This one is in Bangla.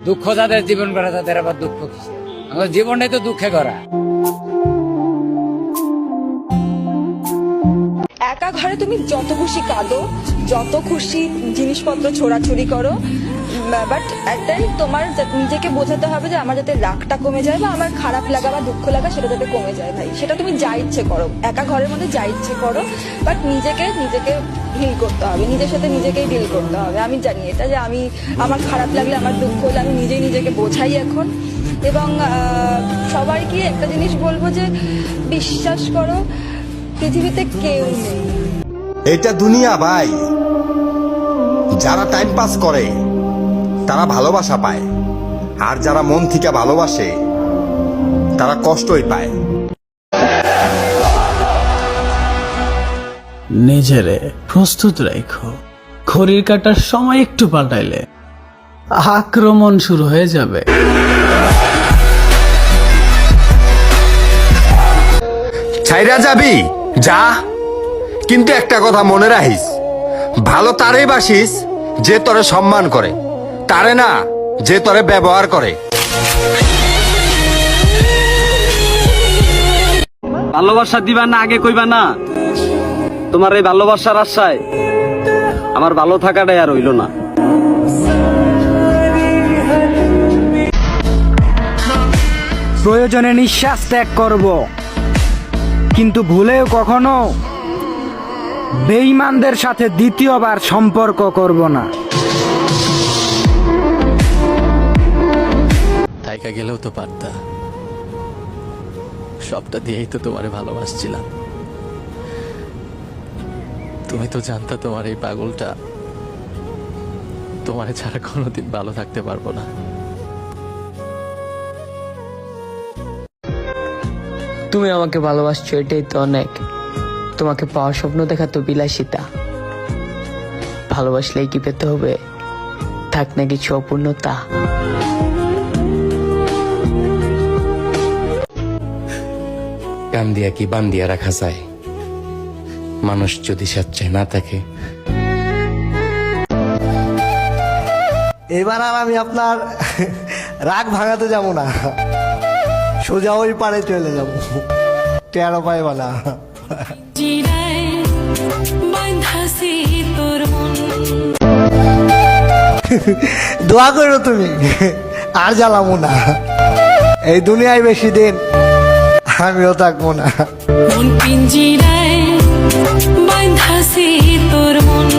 দুঃখ যাদের জীবন করা তাদের আবার দুঃখ কিসে? আমার জীবনটাই তো দুঃখে করা। একা ঘরে তুমি যত খুশি কাঁদো, যত খুশি জিনিসপত্র ছোড়াছুড়ি করো, বাট এক টাইম তোমার নিজেকে বোঝাতে হবে যে আমার যাতে রাগটা কমে যায় বা আমার খারাপ লাগা বা দুঃখ লাগা সেটা যাতে কমে যায়। ভাই সেটা তুমি যা ইচ্ছে করো, একা ঘরের মধ্যে যা ইচ্ছে করো, বাট নিজেকে হিল করতে হবে, নিজের সাথে নিজেকেই ডিল করতে হবে। আমি জানি এটা যে আমি আমার খারাপ লাগলে, আমার দুঃখ হলে আমি নিজেই নিজেকে বোঝাই এখন। এবং সবাইকে একটা জিনিস বলবো যে বিশ্বাস করো, পৃথিবীতে কেউ নেই। এটা দুনিয়া ভাই, যারা টাইম পাস করে তারা ভালোবাসা পায়, আর যারা মন থেকে ভালোবাসে তারা কষ্টই পায়। নিজেরে প্রস্তুত রাখো, ঘড়ির কাটার সময় একটু পাল্টাইলে আক্রমণ শুরু হয়ে যাবে। ছাইরা যাবি যা, কিন্তু একটা কথা মনে রাখিস, ভালো তারে বাসিস যে তোরে সম্মান করে, তারে না যে তোরে ব্যবহার করে। ভালোবাসা দিবা না আগে কইবা না? তোমার এই ভালোবাসার আশায় আমার ভালো থাকাটাই আর হইল না। প্রয়োজনে নিঃশ্বাস ত্যাগ করব, কিন্তু ভুলেও কখনো বেঈমানদের সাথে দ্বিতীয়বার সম্পর্ক করব না। থাইকা গেলেও তো পারতা, সবটা দিয়েই তো তোমারে ভালোবাসছিলাম। তুমি তো জানতা তোমার এই পাগলটা তোমারে ছাড়া কোনোদিন ভালো থাকতে পারবো না। তুমি আমাকে ভালোবাসছো, এটাই তো অনেক। তোমাকে পাওয়ার স্বপ্ন দেখা তো বিলাসিতা, ভালোবাসলেই কি পেতে হবে? থাক না কিছু অপূর্ণতা। কান দিয়া কি বান দিয়া রাখা যায়? মানুষ যদি স্বেচ্ছায় না থাকে। এবার আর আমি আপনার রাগ ভাঙাতে যাব না, সোজা ওই পারে চলে যাব, টেরো পাইবা না। দোয়া করো তুমি, আর জ্বালাবো না। এই দুনিয়ায় বেশি দিন আমিও থাকবো না। মন পিঞ্জিরায় বাঁধাছি তোর মন।